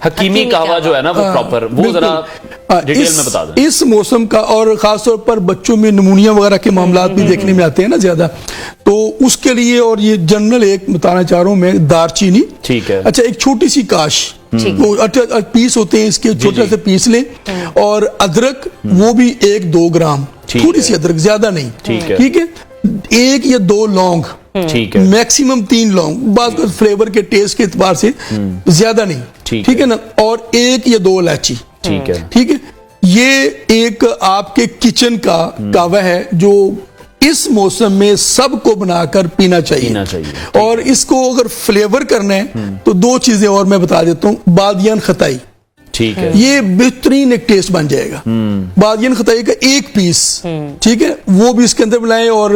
حکیمی قہوہ جو ہے نا وہ پراپر، وہ ذرا ڈیٹیل میں بتا دیں اس موسم کا. اور خاص طور پر بچوں میں نمونیا وغیرہ کے معاملات بھی دیکھنے میں آتے ہیں نا زیادہ، تو اس کے لیے. اور یہ جنرل ایک بتانا چاہ رہا ہوں میں، دار چینی. ٹھیک ہے. اچھا ایک چھوٹی سی کاش، وہ پیس ہوتے ہیں اس کے، چھوٹا سے پیس لیں. اور ادرک وہ بھی 1-2 گرام، تھوڑی سی ادرک، زیادہ نہیں. ٹھیک ہے. 1 یا 2 لونگ، میکسیمم 3 لونگ، بعض کا فلیور کے ٹیسٹ کے اعتبار سے زیادہ نہیں. ٹھیک ہے نا. اور 1 یا 2 الائچی. ٹھیک ہے. یہ ایک آپ کے کچن کا قہوہ ہے جو اس موسم میں سب کو بنا کر پینا چاہیے. اور اس کو اگر فلیور کرنا ہے تو 2 چیزیں اور میں بتا دیتا ہوں. بادیان خطائی، ٹھیک ہے، یہ بہترین ایک ٹیسٹ بن جائے گا. بادیان خطائی کا 1 پیس، ٹھیک ہے، وہ بھی اس کے اندر ملائیں. اور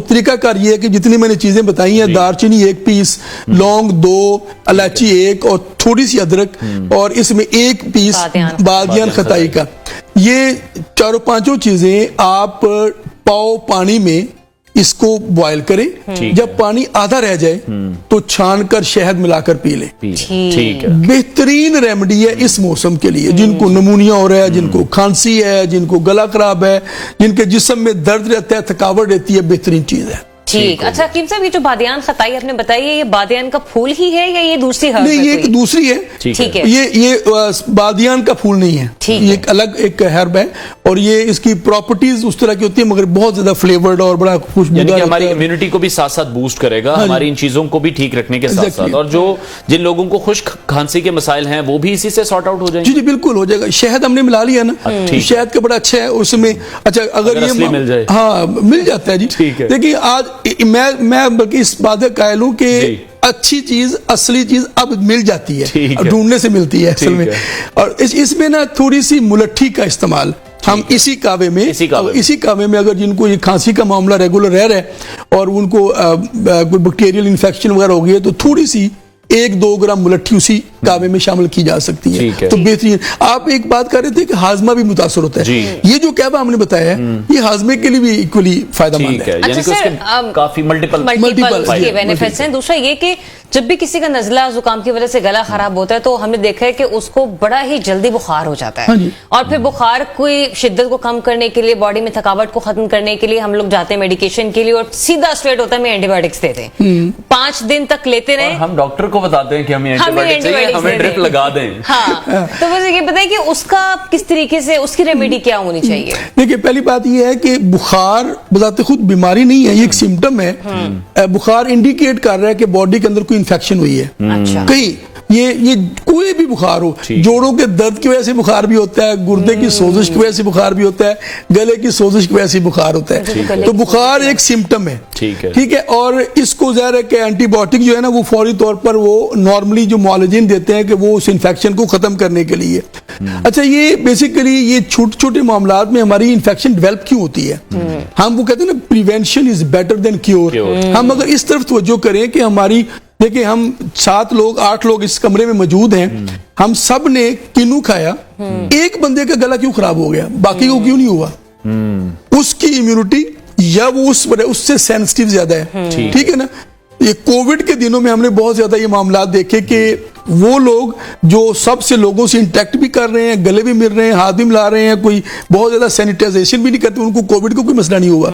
طریقہ کار یہ ہے کہ جتنی میں نے چیزیں بتائی ہیں، دار چینی 1 پیس، لونگ 2، الائچی 1 اور تھوڑی سی ادرک، اور اس میں 1 پیس بادیان خطائی کا. یہ 4-5 چیزیں آپ پاؤ پانی میں اس کو بوائل کریں. جب پانی آدھا رہ جائے تو چھان کر شہد ملا کر پی لیں. بہترین ریمیڈی ہے اس موسم کے لیے. جن کو نمونیا ہو رہا ہے، جن کو کھانسی ہے، جن کو گلا خراب ہے، جن کے جسم میں درد رہتا ہے، تھکاوٹ رہتی ہے، بہترین چیز ہے. ٹھیک. اچھا حکیم صاحب، یہ جو بادیان خطائی آپ نے بتائی ہے، یہ بادیان کا پھول ہی ہے یا یہ دوسری ہرب ہے؟ نہیں، یہ ایک دوسری ہے. ٹھیک ہے. یہ بادیان کا پھول نہیں ہے، یہ ایک الگ ایک ہرب ہے. اور یہ اس کی پراپرٹیز اس طرح کی ہوتی ہے، مگر بہت زیادہ فلیورڈ اور بڑا خوشبودار. یعنی کہ ہماری امیونٹی کو بھی ساتھ ساتھ بوسٹ کرے گا، ہماری ان چیزوں کو بھی ٹھیک رکھنے کے ساتھ ساتھ. اور جن لوگوں کو خشک کھانسی کے مسائل ہیں وہ بھی اسی سے سارٹ آؤٹ ہو جائیں گے. جی بالکل ہو جائے گا. شہد ہم نے ملا لیا نا، شہد کا بڑا اچھا ہے اس میں. اچھا اگر یہ مل جائے، ہاں مل جاتا ہے جی. دیکھیے آج میں بلکہ اس بات کا قائل ہوں کہ اچھی چیز، اصلی چیز اب مل جاتی ہے، ڈھونڈنے سے ملتی ہے اصل میں. اور اس میں نا تھوڑی سی ملٹھی کا استعمال ہم اسی کعوے میں اگر جن کو یہ کھانسی کا معاملہ ریگولر رہ رہا ہے اور ان کو کوئی بیکٹیریل انفیکشن وغیرہ ہو گئی ہے، تو تھوڑی سی 1-2 گرام ملٹھی اسی کعوے میں شامل کی جا سکتی ہے. تو بہترین. آپ ایک بات کر رہے تھے کہ ہاضمہ بھی متاثر ہوتا ہے. یہ جو قہوہ ہم نے بتایا ہے یہ ہاضمے کے لیے بھی ایکولی فائدہ مند ہے. یعنی کہ اس کے کافی ملٹیپل بینیفٹس ہیں. دوسرا یہ کہ جب بھی کسی کا نزلہ زکام کی وجہ سے گلا خراب ہوتا ہے تو ہم نے دیکھا ہے کہ اس کو بڑا ہی جلدی بخار ہو جاتا ہے. اور پھر بخار کوئی شدت کو کم کرنے کے لیے، باڈی میں تھکاوٹ کو ختم کرنے کے لیے ہم لوگ جاتے ہیں میڈیکیشن کے لیے، اور سیدھا اسٹریٹ ہوتا ہے میں اینٹی بایوٹکس دیتے ہیں. 5 دن تک لیتے رہیں. ہم ڈاکٹر کو بتاتے ہیں کہ ہمیں اینٹی بایوٹکس چاہیے، ہمیں ڈرپ لگا دیں. ہاں، تو بس یہ بتائیں کہ اس کا کس طریقے سے اس کی ریمیڈی کیا ہونی چاہیے؟ دیکھیں پہلی بات یہ ہے کہ بخار بذات خود بیماری نہیں ہے، یہ ایک سمٹم ہے. بخار انڈیکیٹ کر رہا ہے کہ باڈی کے اندر کوئی انفیکشن ہوئی ہے کہیں. یہ کوئی بھی بخار ہو، جوڑوں کے درد کی وجہ سے بخار بھی ہوتا ہے، گردے کی سوزش کی وجہ سے بخار بھی ہوتا ہے، گلے کی سوزش کی وجہ سے بخار ہوتا ہے. تو بخار ایک سمٹم ہے، ٹھیک ہے. اور اس کو ظاہر ہے کہ اینٹی بایوٹک جو ہے نا وہ فوری طور پر وہ نارملی جو معالجین دیتے ہیں کہ وہ اس انفیکشن کو ختم کرنے کے لیے. اچھا یہ بیسیکلی یہ چھوٹے چھوٹے معاملات میں ہماری انفیکشن ڈیولپ کیوں ہوتی ہے؟ ہم وہ کہتے ہیں نا prevention is better than cure. ہم اگر اس طرف توجہ کریں کہ ہماری، دیکھیں ہم 8 لوگ اس کمرے میں موجود ہیں، ہم سب نے کینو کھایا، ایک بندے کا گلا کیوں خراب ہو گیا، باقی کو کیوں نہیں ہوا؟ اس کی امیونٹی یا وہ اس سے سینسٹیو زیادہ ہے. ٹھیک ہے نا. یہ کووڈ کے دنوں میں ہم نے بہت زیادہ یہ معاملات دیکھے کہ وہ لوگ جو سب سے لوگوں سے انٹریکٹ بھی کر رہے ہیں، گلے بھی مل رہے ہیں، ہاتھ بھی ملا رہے ہیں، کوئی بہت زیادہ سینیٹائزیشن بھی نہیں کرتے، ان کو کووڈ کا کوئی مسئلہ نہیں ہوا.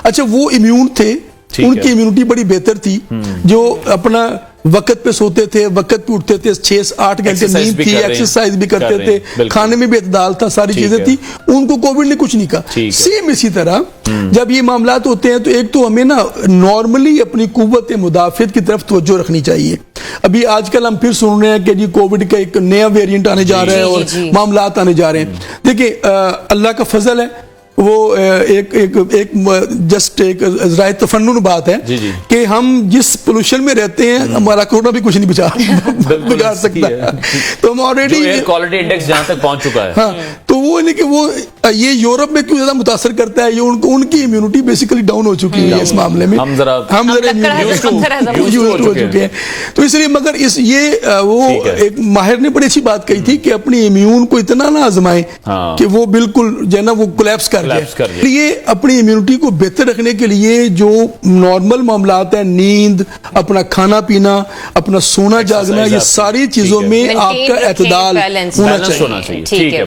اچھا وہ امیون تھے، ان کی امیونٹی بڑی بہتر تھی، جو اپنا وقت پہ سوتے تھے، وقت پہ اٹھتے تھے، 6-8 گھنٹے نیند تھی، ایکسرسائز بھی کرتے تھے، کھانے میں بھی اعتدال تھا، ساری چیزیں تھی، ان کو کووڈ نے کچھ نہیں کہا. سیم اسی طرح جب یہ معاملات ہوتے ہیں تو ایک تو ہمیں نا نارملی اپنی قوت مدافعت کی طرف توجہ رکھنی چاہیے. ابھی آج کل ہم پھر سن رہے ہیں کہ جی کووڈ کا ایک نیا ویریئنٹ آنے جا رہا ہے اور معاملات آنے جا رہے ہیں. دیکھیں اللہ کا فضل ہے، وہ ایک جسٹ ایک ذرائع تفنن بات ہے کہ ہم جس پولوشن میں رہتے ہیں ہمارا کورونا بھی کچھ نہیں بگاڑ سکتا. تو ہم آلریڈی ایئر کوالٹی انڈیکس جہاں تک پہنچ چکا ہے. ہاں تو وہ نہیں کہ وہ یہ یورپ میں کیوں زیادہ متاثر کرتا ہے، یہ ان کی امیونٹی بیسیکلی ڈاؤن ہو چکی ہے اس معاملے میں، ہم ذرا یوزڈ ہو چکے ہیں. تو اس لیے مگر یہ وہ ایک ماہر نے بڑی اچھی بات کہی تھی کہ اپنی امیون کو اتنا نہ آزمائیں کہ وہ بالکل جو ہے نا وہ کولیپس کر collapse کر جائے. جائے. یہ اپنی امیونٹی کو بہتر رکھنے کے لیے جو نارمل معاملات ہیں، نیند، اپنا کھانا پینا، اپنا سونا جاگنا، یہ ساری چیزوں میں آپ کا اعتدال ہونا چاہیے. ٹھیک ہے.